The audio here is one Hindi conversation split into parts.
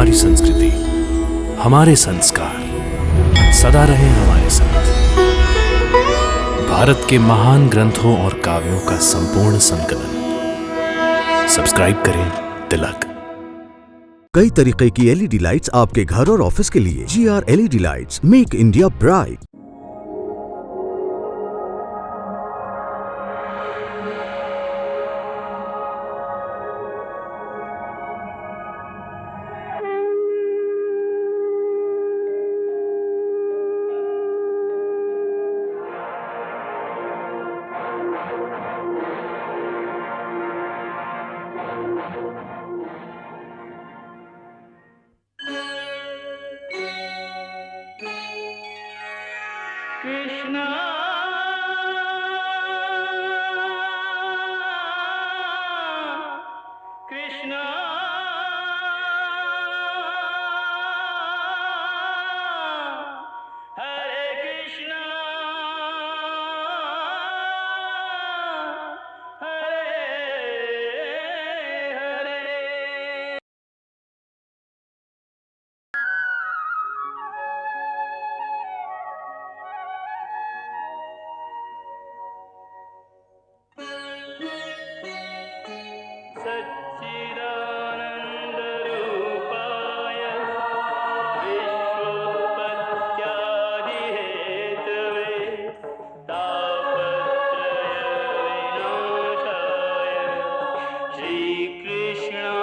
हमारी संस्कृति, हमारे संस्कार सदा रहे हमारे साथ। भारत के महान ग्रंथों और काव्यों का संपूर्ण संकलन। सब्सक्राइब करें तिलक। कई तरीके की एलईडी लाइट्स आपके घर और ऑफिस के लिए। GR LED lights, make India bright. Krishna Krishna Hare Krishna Hare Hare. सच्चिदानन्दरूपाय विश्वोत्पत्त्यादिहेतवे तापत्रयविनाशाय श्रीकृष्णाय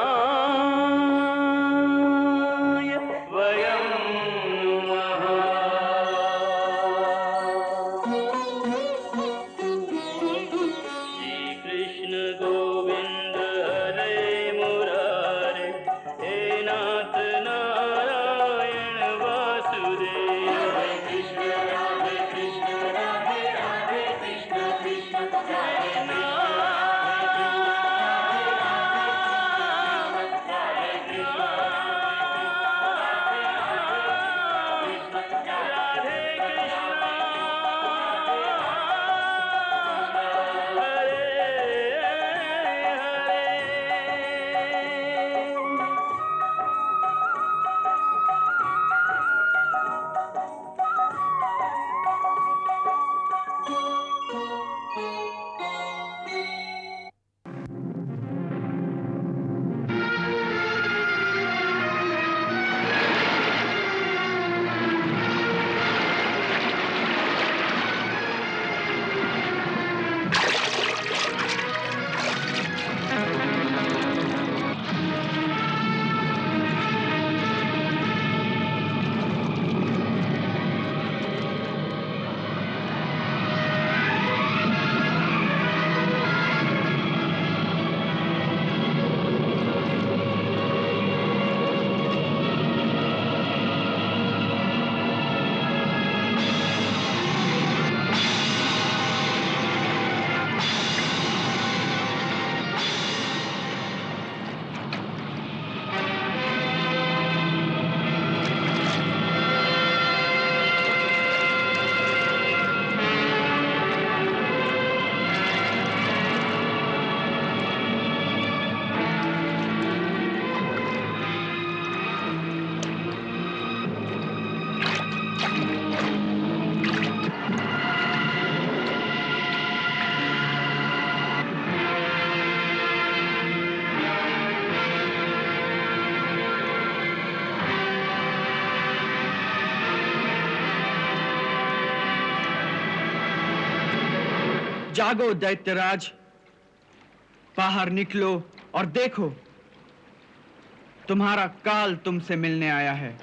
वयं नमः। श्रीकृष्ण गोविंद हरे मुरारे, हे नाथ नारायण वासुदेव। हरे कृष्ण राधे कृष्ण कृष्ण हरे जागो दैत्यराज, बाहर निकलो और देखो, तुम्हारा काल तुमसे मिलने आया है।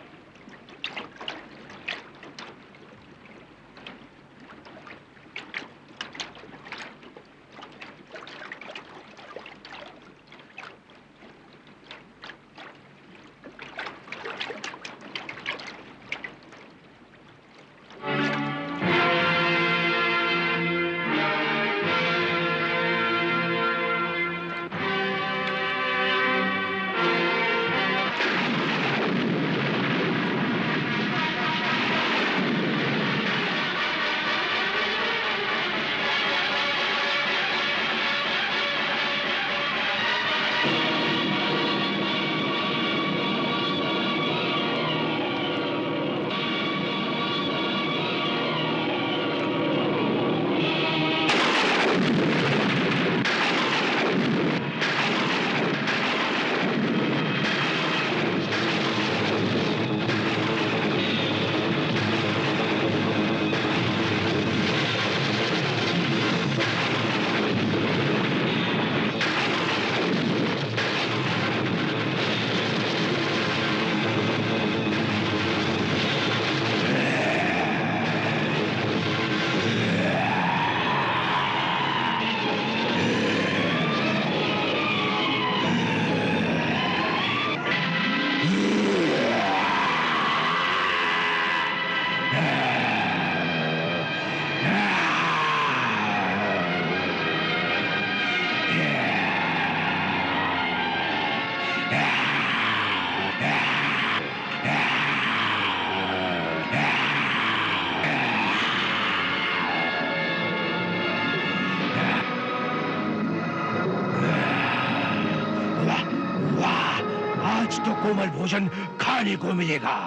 कुछ तो कोमल भोजन खाने को मिलेगा।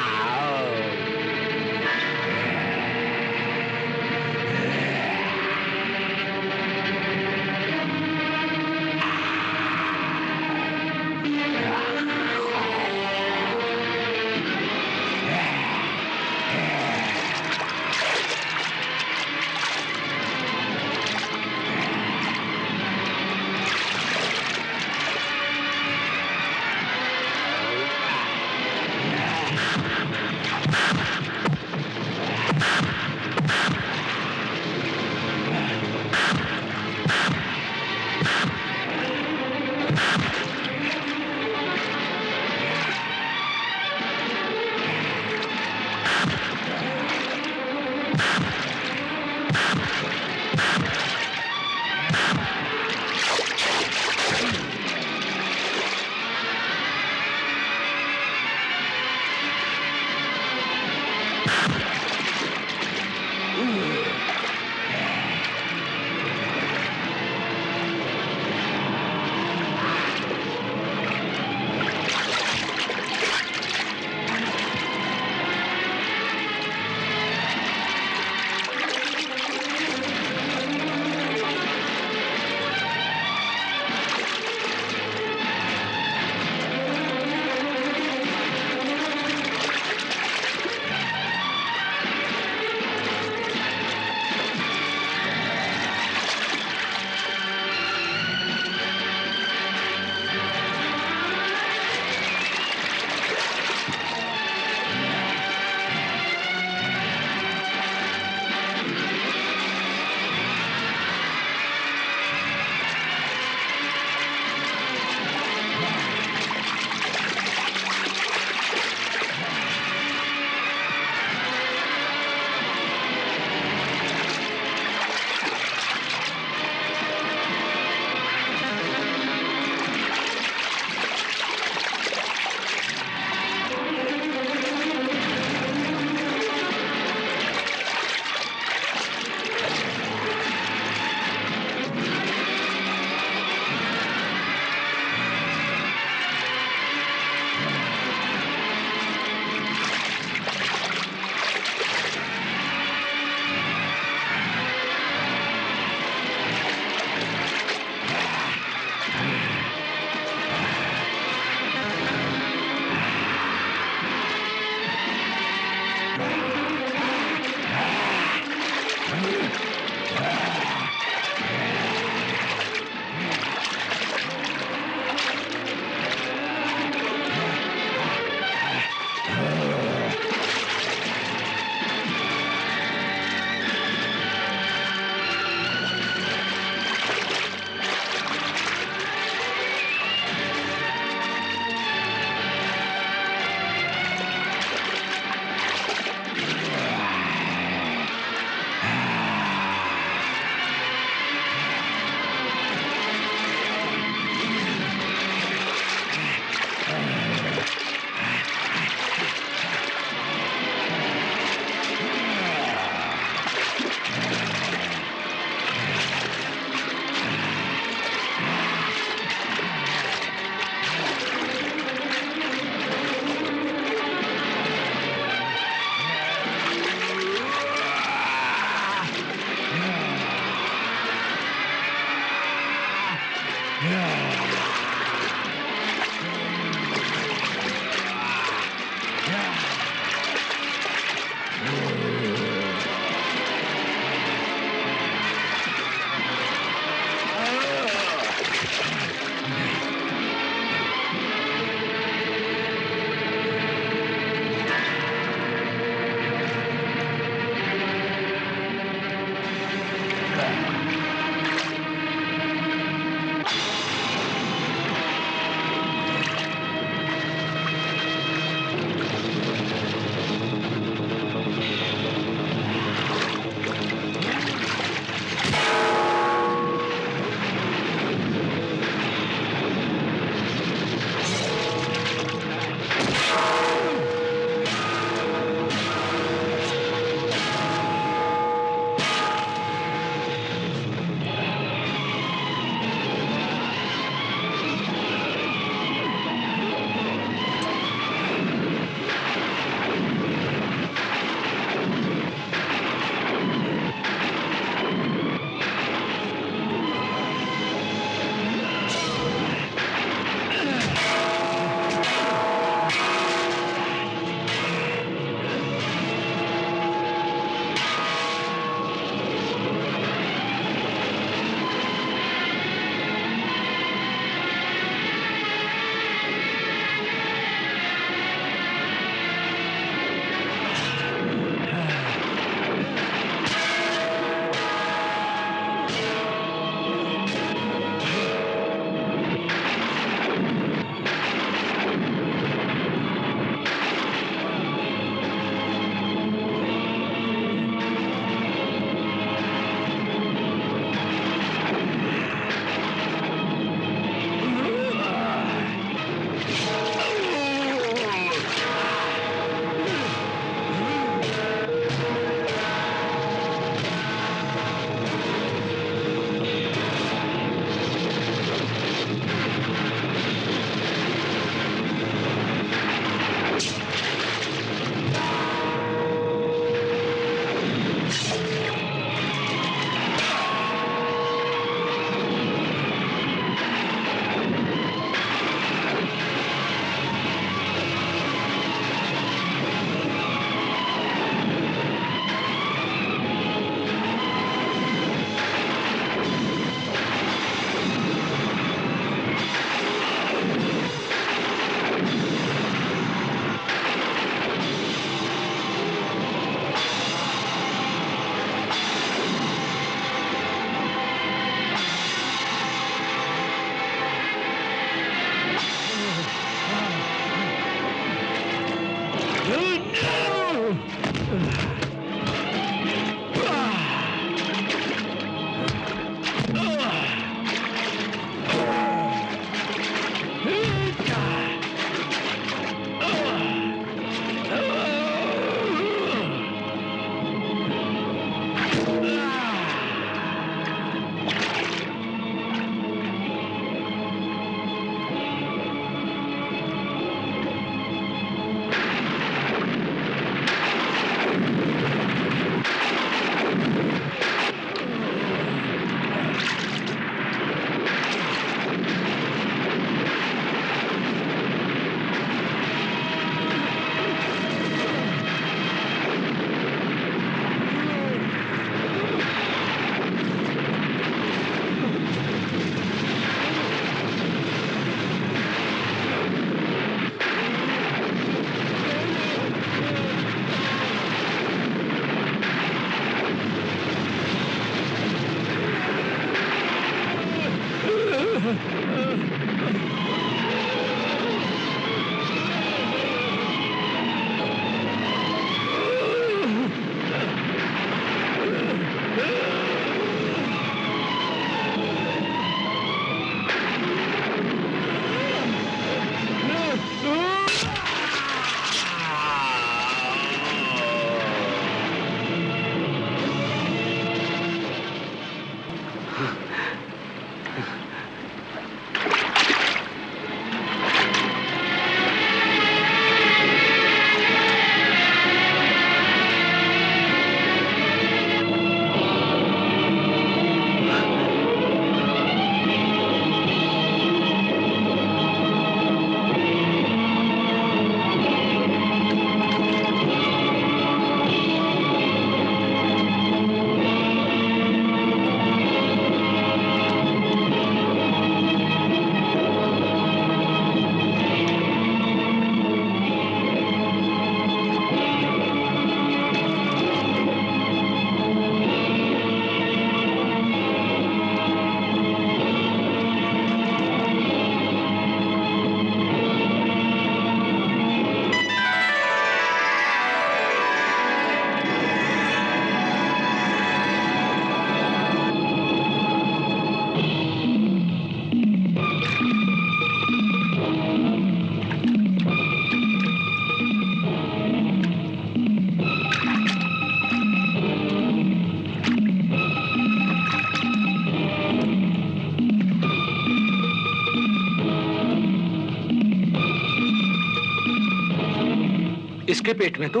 इसके पेट में तो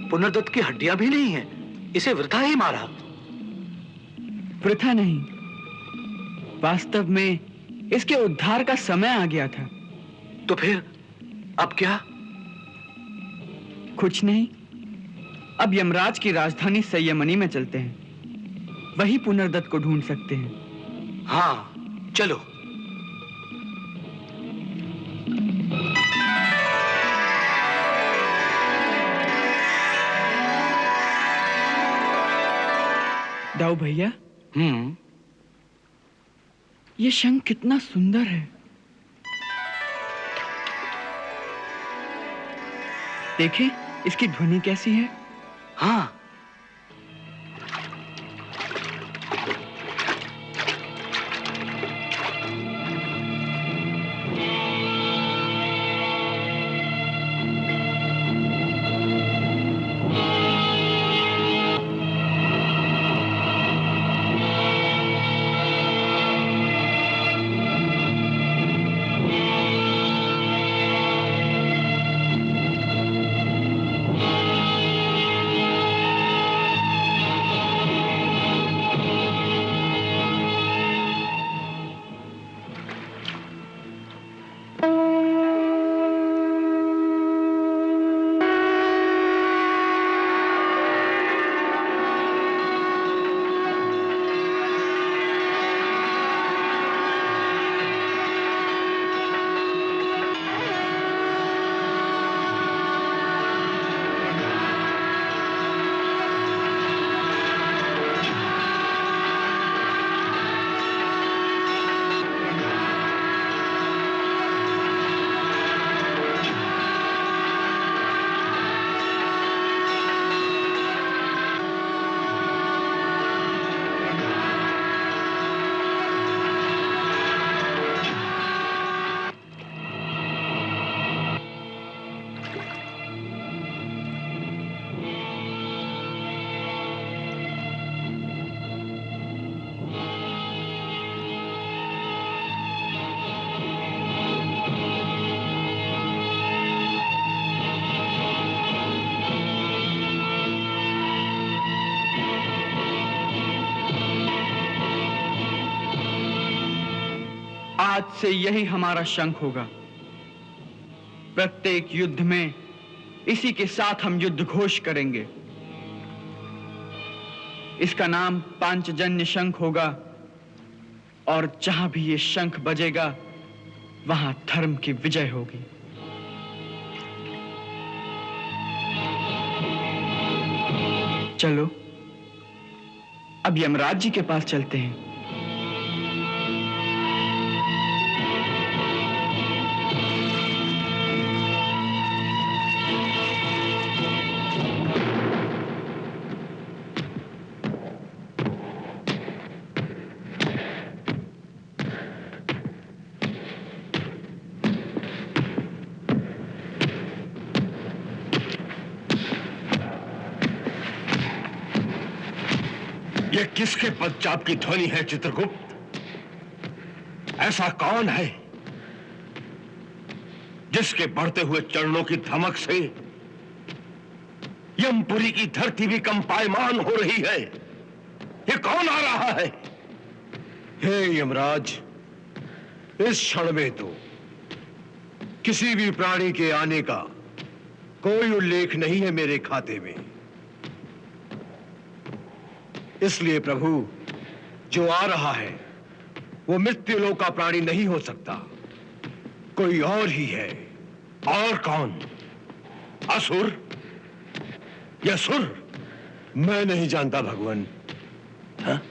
पुनर्दत्त की हड्डियां भी नहीं हैं। इसे वृथा ही मारा। वृथा नहीं, वास्तव में इसके उद्धार का समय आ गया था। तो फिर अब क्या? कुछ नहीं, अब यमराज की राजधानी संयमनी में चलते हैं। वही पुनर्दत्त को ढूंढ सकते हैं। हाँ, चलो। दाऊ भैया, ये शंख कितना सुंदर है। देखें, इसकी ध्वनि कैसी है। हाँ, आज से यही हमारा शंख होगा। प्रत्येक युद्ध में इसी के साथ हम युद्ध घोष करेंगे। इसका नाम पांचजन्य शंख होगा और जहां भी ये शंख बजेगा वहां धर्म की विजय होगी। चलो अब यमराज जी के पास चलते हैं। ये किसके पदचाप की ध्वनि है चित्रगुप्त? ऐसा कौन है जिसके बढ़ते हुए चरणों की धमक से यमपुरी की धरती भी कंपायमान हो रही है? ये कौन आ रहा है? हे यमराज, इस क्षण में तो किसी भी प्राणी के आने का कोई उल्लेख नहीं है मेरे खाते में। इसलिए प्रभु, जो आ रहा है वो मृत्युलोक का प्राणी नहीं हो सकता, कोई और ही है। और कौन? असुर या सुर? मैं नहीं जानता भगवान। हाँ?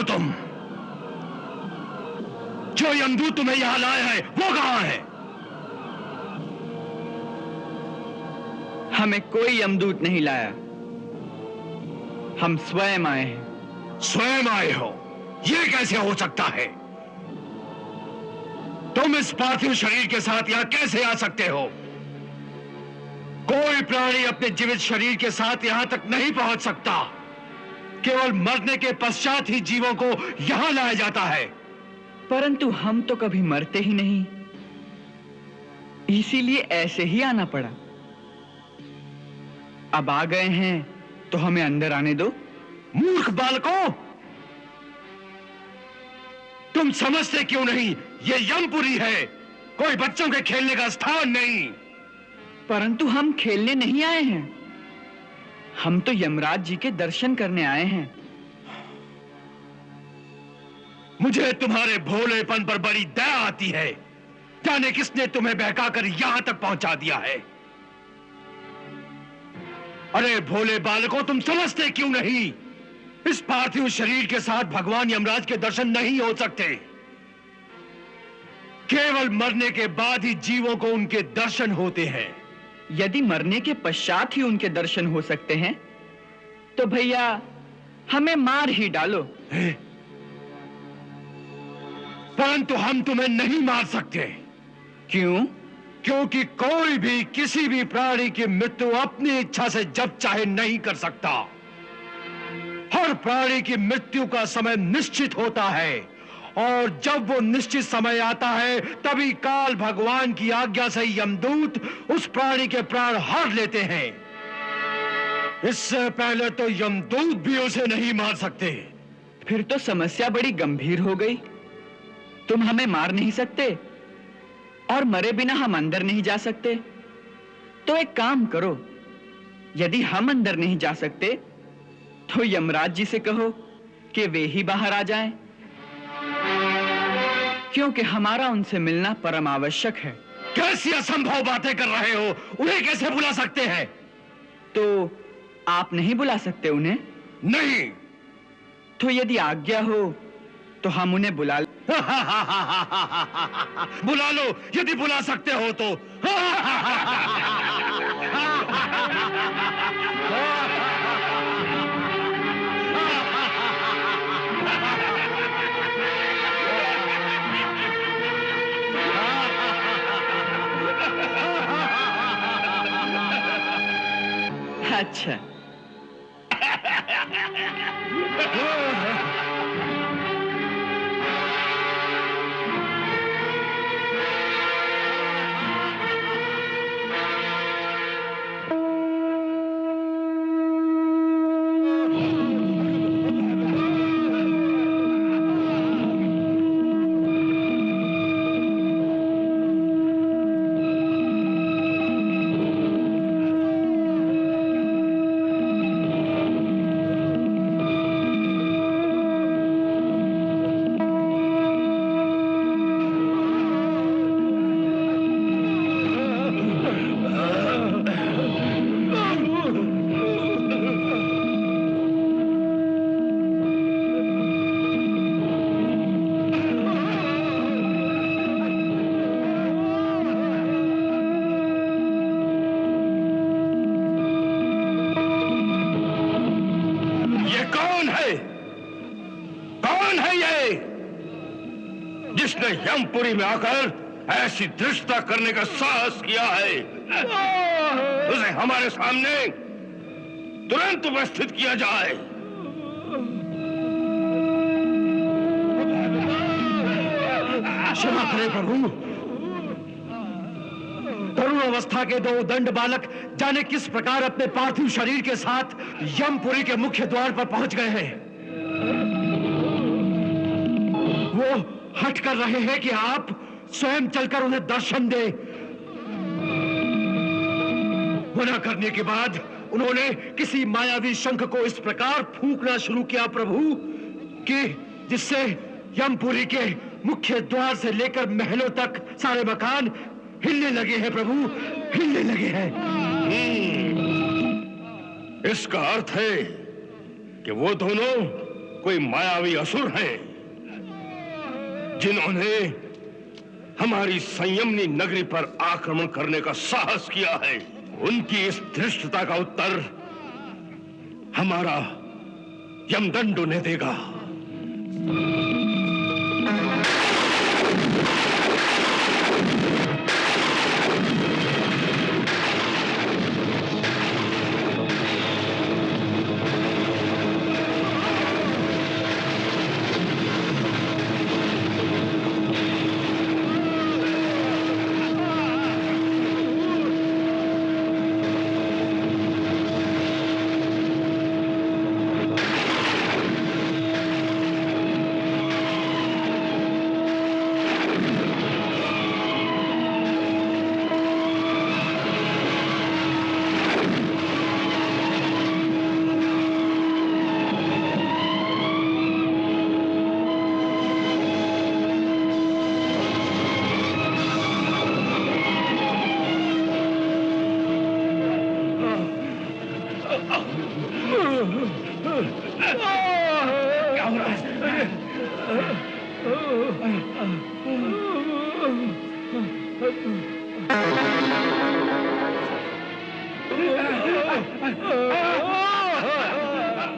तुम जो यमदूत तुम्हें यहां लाया है वो कहां है? हमें कोई यमदूत नहीं लाया, हम स्वयं आए हैं। स्वयं आए हो? ये कैसे हो सकता है? तुम इस पार्थिव शरीर के साथ यहां कैसे आ सकते हो? कोई प्राणी अपने जीवित शरीर के साथ यहां तक नहीं पहुंच सकता। केवल मरने के पश्चात ही जीवों को यहां लाया जाता है। परंतु हम तो कभी मरते ही नहीं, इसीलिए ऐसे ही आना पड़ा। अब आ गए हैं तो हमें अंदर आने दो। मूर्ख बालकों, तुम समझते क्यों नहीं? ये यमपुरी है, कोई बच्चों के खेलने का स्थान नहीं। परंतु हम खेलने नहीं आए हैं, हम तो यमराज जी के दर्शन करने आए हैं। मुझे तुम्हारे भोलेपन पर बड़ी दया आती है। जाने किसने तुम्हें बहकाकर यहां तक पहुंचा दिया है। अरे भोले बालकों, तुम समझते क्यों नहीं? इस पार्थिव शरीर के साथ भगवान यमराज के दर्शन नहीं हो सकते। केवल मरने के बाद ही जीवों को उनके दर्शन होते हैं। यदि मरने के पश्चात ही उनके दर्शन हो सकते हैं तो भैया हमें मार ही डालो। परंतु हम तुम्हें नहीं मार सकते। क्यों? क्योंकि कोई भी किसी भी प्राणी की मृत्यु अपनी इच्छा से जब चाहे नहीं कर सकता। हर प्राणी की मृत्यु का समय निश्चित होता है और जब वो निश्चित समय आता है तभी काल भगवान की आज्ञा से यमदूत उस प्राणी के प्राण हर लेते हैं। इससे पहले तो यमदूत भी उसे नहीं मार सकते। फिर तो समस्या बड़ी गंभीर हो गई। तुम हमें मार नहीं सकते और मरे बिना हम अंदर नहीं जा सकते। तो एक काम करो, यदि हम अंदर नहीं जा सकते तो यमराज जी से कहो कि वे ही बाहर आ जाएं। क्योंकि हमारा उनसे मिलना परम आवश्यक है। कैसी असंभव बातें कर रहे हो? उन्हें कैसे बुला सकते हैं? तो आप नहीं बुला सकते उन्हें? नहीं। तो यदि आज्ञा हो तो हम उन्हें बुला बुला लो, यदि बुला सकते हो तो। अच्छा, जिसने यमपुरी में आकर ऐसी धृष्टता करने का साहस किया है, उसे हमारे सामने तुरंत उपस्थित किया जाए। क्षमा करें प्रभु, तरुण अवस्था के दो दंड बालक जाने किस प्रकार अपने पार्थिव शरीर के साथ यमपुरी के मुख्य द्वार पर पहुंच गए हैं। वो हट कर रहे हैं कि आप स्वयं चलकर उन्हें दर्शन दे। मना करने के बाद उन्होंने किसी मायावी शंख को इस प्रकार फूंकना शुरू किया प्रभु कि जिससे यमपुरी के मुख्य द्वार से लेकर महलों तक सारे मकान हिलने लगे हैं प्रभु, हिलने लगे हैं। इसका अर्थ है कि वो दोनों कोई मायावी असुर हैं जिन्होंने हमारी संयमनी नगरी पर आक्रमण करने का साहस किया है। उनकी इस धृष्टता का उत्तर हमारा यमदंड उन्हें देगा।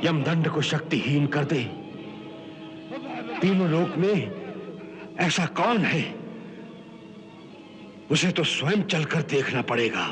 यमदंड को शक्तिहीन कर दे। तीनों लोक में ऐसा कौन है? उसे तो स्वयं चलकर देखना पड़ेगा।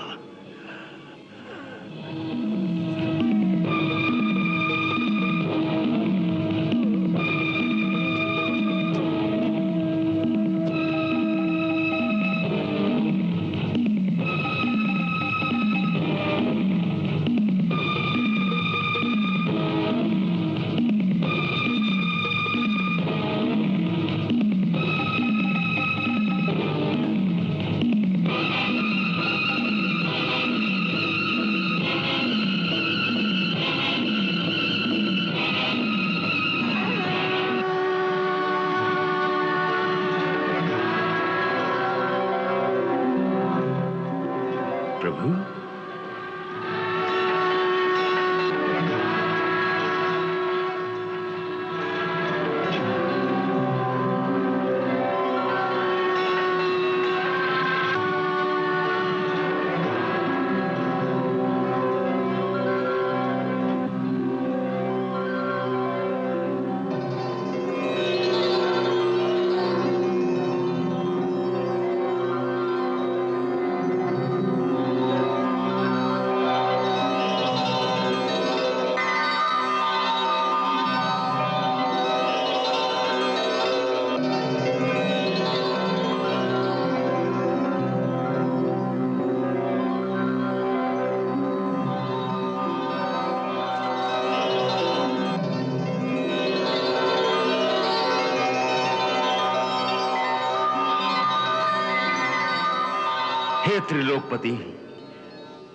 हे त्रिलोकपति,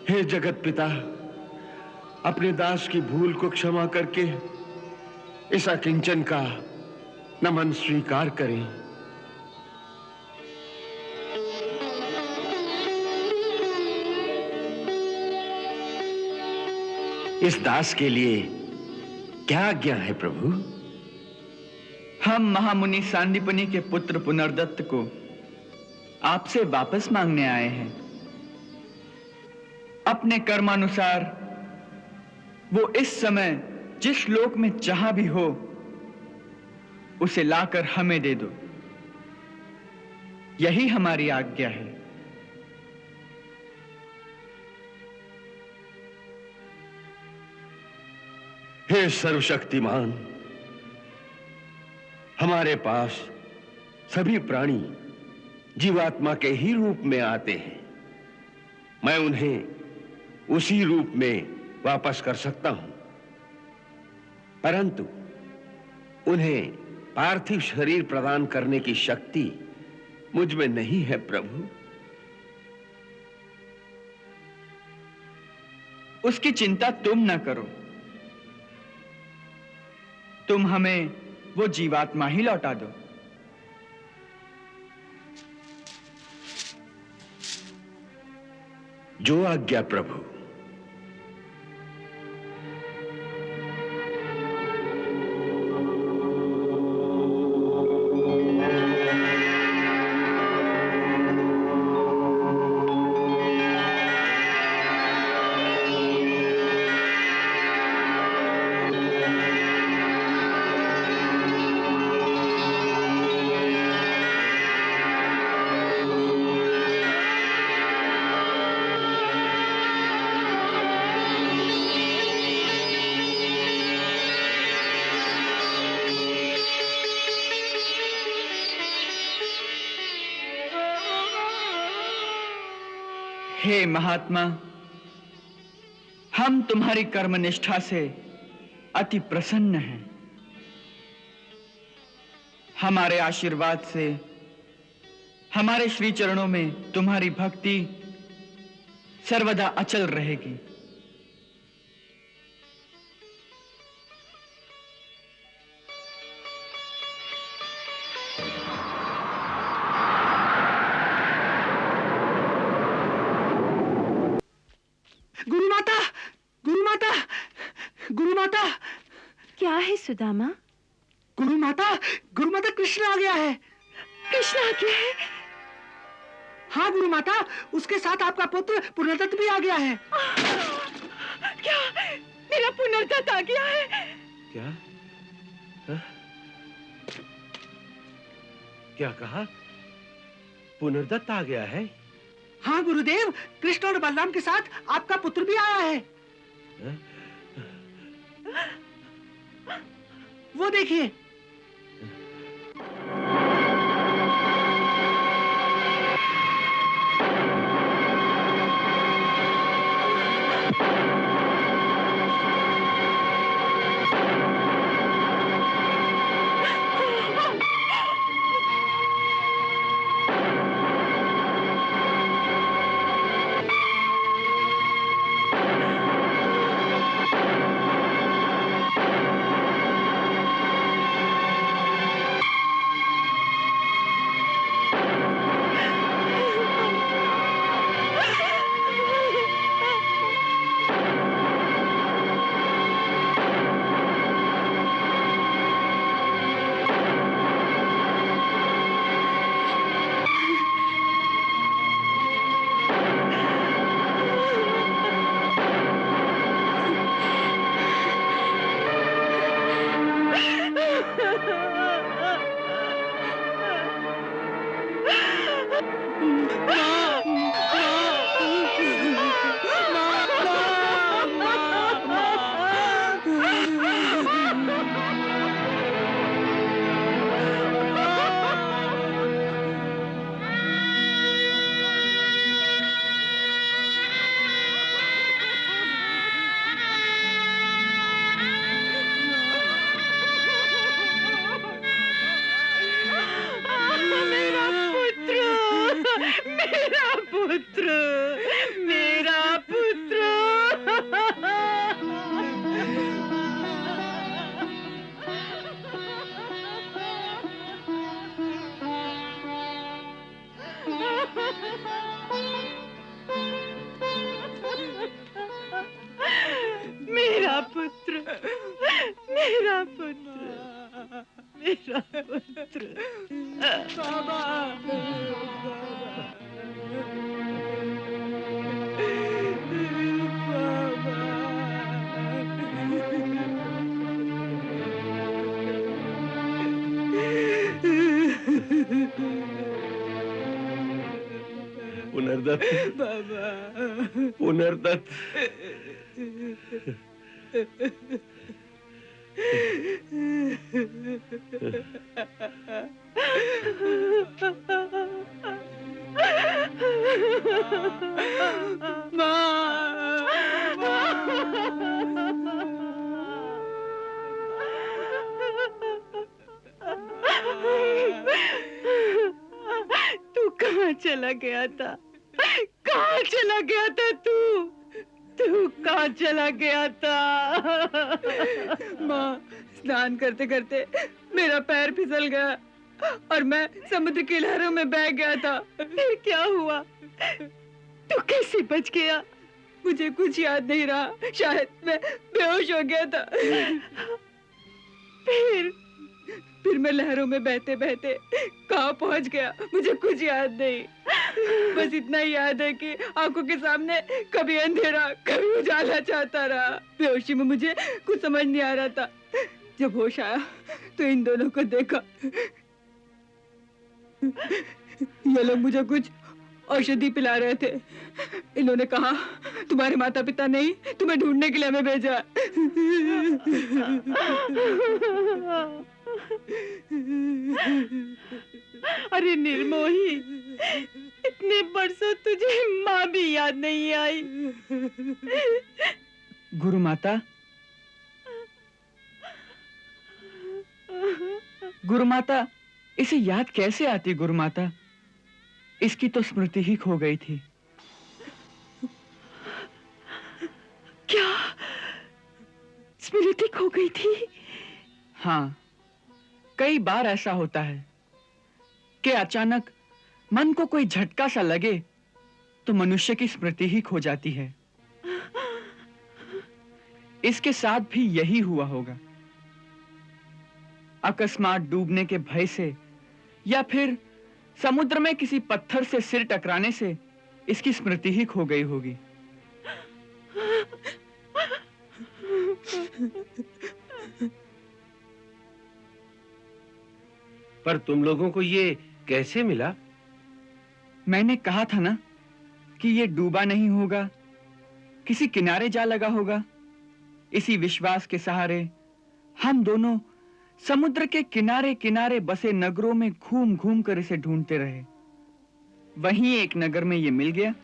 हे जगत पिता, अपने दास की भूल को क्षमा करके इस अकिंचन का नमन स्वीकार करें। इस दास के लिए क्या आज्ञा है प्रभु? हम महामुनि सांदीपनि के पुत्र पुनर्दत्त को आपसे वापस मांगने आए हैं। अपने कर्मानुसार वो इस समय जिस लोक में जहां भी हो उसे लाकर हमें दे दो, यही हमारी आज्ञा है। हे सर्वशक्तिमान, हमारे पास सभी प्राणी जीवात्मा के ही रूप में आते हैं। मैं उन्हें उसी रूप में वापस कर सकता हूं, परंतु उन्हें पार्थिव शरीर प्रदान करने की शक्ति मुझ में नहीं है प्रभु। उसकी चिंता तुम न करो, तुम हमें वो जीवात्मा ही लौटा दो। जो आज्ञा प्रभु। हे महात्मा, हम तुम्हारी कर्मनिष्ठा से अति प्रसन्न हैं। हमारे आशीर्वाद से हमारे श्री चरणों में तुम्हारी भक्ति सर्वदा अचल रहेगी। गुरुमाता, गुरुमाता, गुरुमाता। क्या है सुदामा? गुरुमाता, गुरुमाता, कृष्ण आ गया है। कृष्ण आ गया है? हाँ गुरुमाता, उसके साथ आपका पुत्र पुनर्दत्त भी आ गया है। क्या मेरा पुनर्दत्त आ गया है? क्या? हा? क्या कहा? पुनर्दत्त आ गया है? हाँ गुरुदेव, कृष्ण और बलराम के साथ आपका पुत्र भी आया है। वो देखिए। पुत्र, मेरा पुत्र, मेरा पुत्र। बाबा, पुनर्दत्त, बाबा, पुनर्दत्त। तू कहाँ चला गया था? कहाँ चला गया था तू? तू कहाँ चला गया था? माँ, स्नान करते करते मेरा पैर फिसल गया और मैं समुद्र की लहरों में बह गया था। फिर क्या हुआ? तू कैसे बच गया? मुझे कुछ याद नहीं रहा। शायद मैं बेहोश हो गया था। फिर मैं लहरों में बहते बहते कहाँ पहुंच गया, मुझे कुछ याद नहीं। बस इतना ही याद है कि आंखों के सामने कभी अंधेरा कभी उजाला चाहता रहा। बेहोशी में मुझे कुछ समझ नहीं आ रहा था। जब होश आया तो इन दोनों को देखा। ये लोग मुझे कुछ औषधि पिला रहे थे। इन्होंने कहा, तुम्हारे माता पिता नहीं तुम्हें ढूंढने के लिए हमें भेजा। अरे निर्मोही, इतने बरसों तुझे माँ भी याद नहीं आई। गुरु माता, गुरु माता, इसे याद कैसे आती? गुरु माता, इसकी तो स्मृति ही खो गई थी। क्या स्मृति खो गई थी? हाँ, कई बार ऐसा होता है कि अचानक मन को कोई झटका सा लगे तो मनुष्य की स्मृति ही खो जाती है। इसके साथ भी यही हुआ होगा। अकस्मात डूबने के भय से या फिर समुद्र में किसी पत्थर से सिर टकराने से इसकी स्मृति ही खो गई होगी। पर तुम लोगों को ये कैसे मिला? मैंने कहा था ना कि ये डूबा नहीं होगा, किसी किनारे जा लगा होगा। इसी विश्वास के सहारे हम दोनों समुद्र के किनारे किनारे बसे नगरों में घूम घूम कर इसे ढूंढते रहे। वहीं एक नगर में ये मिल गया।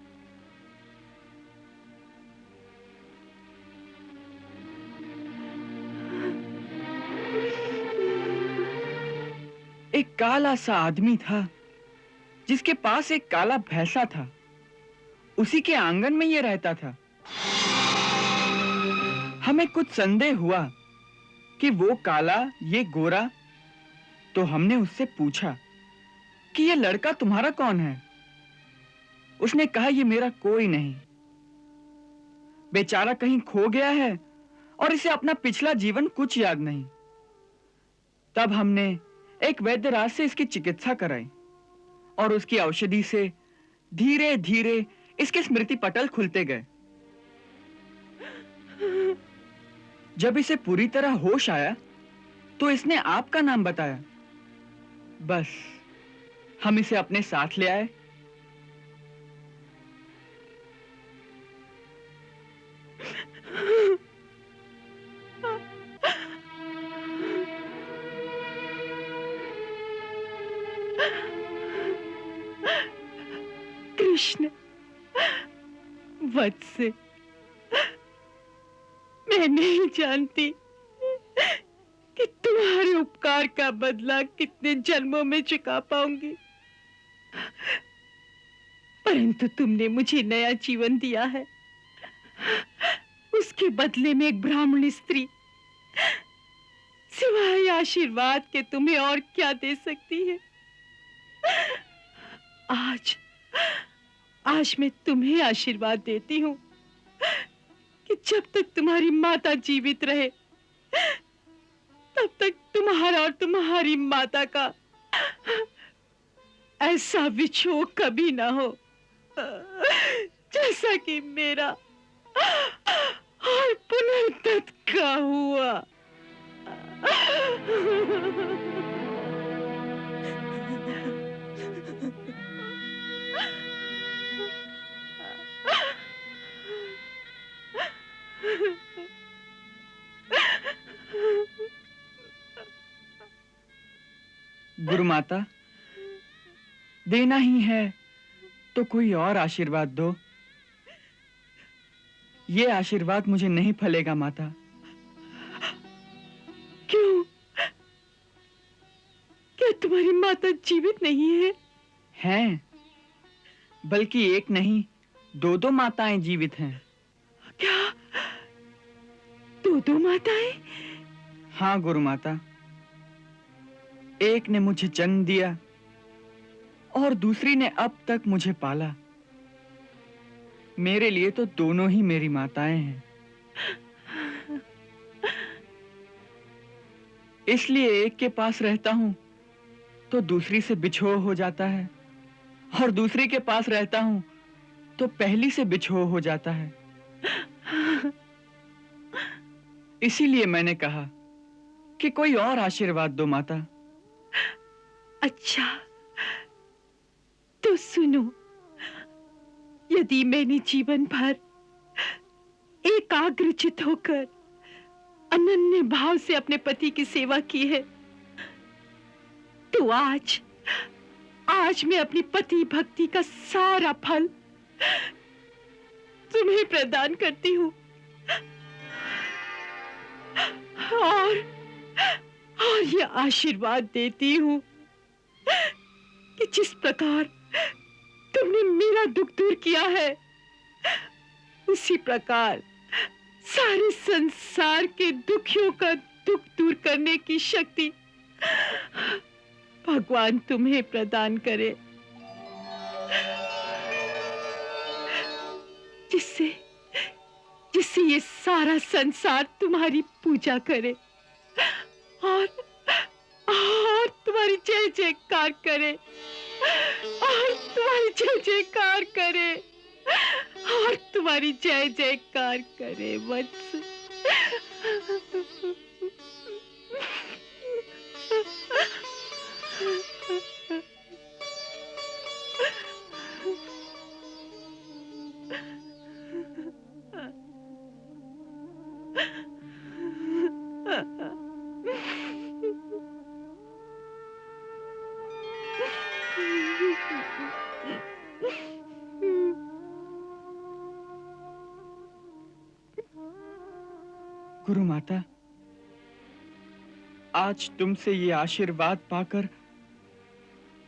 एक काला सा आदमी था जिसके पास एक काला भैंसा था। उसी के आंगन में ये रहता था। हमें कुछ संदेह हुआ कि वो काला ये गोरा, तो हमने उससे पूछा कि ये लड़का तुम्हारा कौन है? उसने कहा, ये मेरा कोई नहीं, बेचारा कहीं खो गया है और इसे अपना पिछला जीवन कुछ याद नहीं। तब हमने एक वैद्यराज से इसकी चिकित्सा कराई और उसकी औषधि से धीरे धीरे इसके स्मृति पटल खुलते गए। जब इसे पूरी तरह होश आया तो इसने आपका नाम बताया। बस हम इसे अपने साथ ले आए। कृष्ण वत्स, मैं नहीं जानती कि तुम्हारे उपकार का बदला कितने जन्मों में चुका पाऊंगी, परंतु तुमने मुझे नया जीवन दिया है। उसके बदले में एक ब्राह्मण स्त्री सिवाय आशीर्वाद के तुम्हें और क्या दे सकती है? आज मैं तुम्हें आशीर्वाद देती हूँ कि जब तक तुम्हारी माता जीवित रहे तब तक तुम्हारा और तुम्हारी माता का ऐसा विछोह कभी ना हो जैसा कि मेरा और पुनर्दत्त का हुआ। गुरु माता, देना ही है तो कोई और आशीर्वाद दो। ये आशीर्वाद मुझे नहीं फलेगा माता। क्यों? क्या तुम्हारी माता जीवित नहीं है? हैं, बल्कि एक नहीं, दो माताएं जीवित हैं। क्या? दो माताएं? हाँ गुरु माता, एक ने मुझे जन्म दिया और दूसरी ने अब तक मुझे पाला। मेरे लिए तो दोनों ही मेरी माताएं हैं। इसलिए एक के पास रहता हूं तो दूसरी से बिछोह हो जाता है, और दूसरी के पास रहता हूं तो पहली से बिछोह हो जाता है। इसीलिए मैंने कहा कि कोई और आशीर्वाद दो माता। अच्छा, तो सुनो, यदि मैंने जीवन भर एकाग्रचित होकर अनन्य भाव से अपने पति की सेवा की है, तो आज मैं अपनी पति भक्ति का सारा फल तुम्हें प्रदान करती हूँ। और ये आशीर्वाद देती हूँ कि जिस प्रकार तुमने मेरा दुख दूर किया है, उसी प्रकार सारे संसार के दुखियों का दुख दूर करने की शक्ति भगवान तुम्हें प्रदान करे, जिससे ये सारा संसार तुम्हारी पूजा करे और तुम्हारी जय जयकार करे, और तुम्हारी जय जयकार करे, और तुम्हारी जय जयकार करे वत्स। गुरु माता, आज तुमसे ये आशीर्वाद पाकर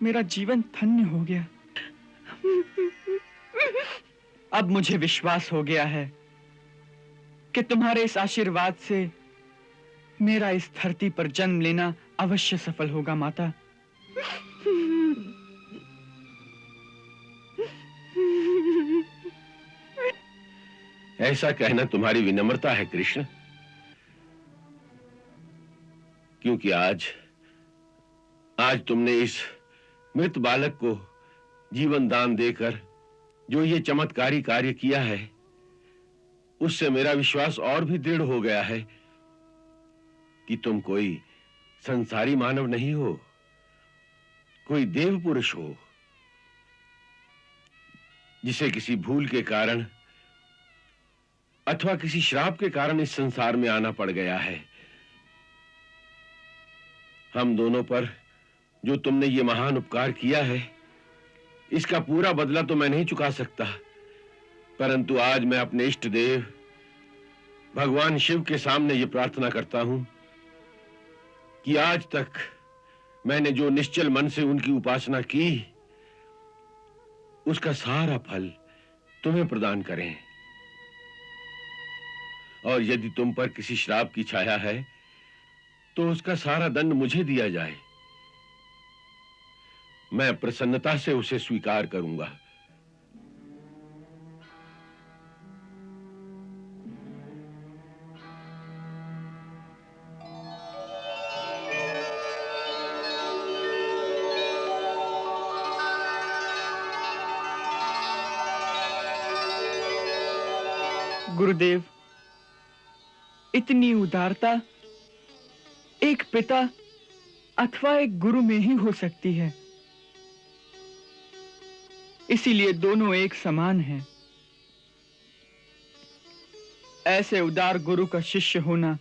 मेरा जीवन धन्य हो गया। अब मुझे विश्वास हो गया है कि तुम्हारे इस आशीर्वाद से मेरा इस धरती पर जन्म लेना अवश्य सफल होगा माता। ऐसा कहना तुम्हारी विनम्रता है कृष्ण, क्योंकि आज तुमने इस मृत बालक को जीवन दान देकर जो ये चमत्कारी कार्य किया है, उससे मेरा विश्वास और भी दृढ़ हो गया है कि तुम कोई संसारी मानव नहीं हो, कोई देव पुरुष हो, जिसे किसी भूल के कारण अथवा किसी श्राप के कारण इस संसार में आना पड़ गया है। हम दोनों पर जो तुमने ये महान उपकार किया है, इसका पूरा बदला तो मैं नहीं चुका सकता, परंतु आज मैं अपने इष्ट देव भगवान शिव के सामने ये प्रार्थना करता हूं कि आज तक मैंने जो निश्चल मन से उनकी उपासना की, उसका सारा फल तुम्हें प्रदान करें। और यदि तुम पर किसी श्राप की छाया है, तो उसका सारा दंड मुझे दिया जाए। मैं प्रसन्नता से उसे स्वीकार करूंगा। गुरुदेव, इतनी उदारता एक पिता अथवा एक गुरु में ही हो सकती है। इसीलिए दोनों एक समान हैं। ऐसे उदार गुरु का शिष्य होना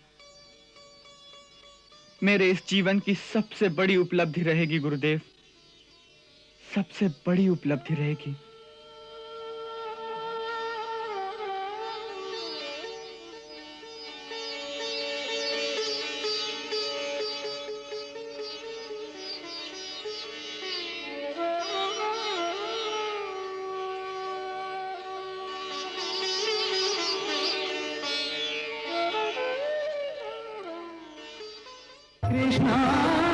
मेरे इस जीवन की सबसे बड़ी उपलब्धि रहेगी गुरुदेव, सबसे बड़ी उपलब्धि रहेगी। कृष्णा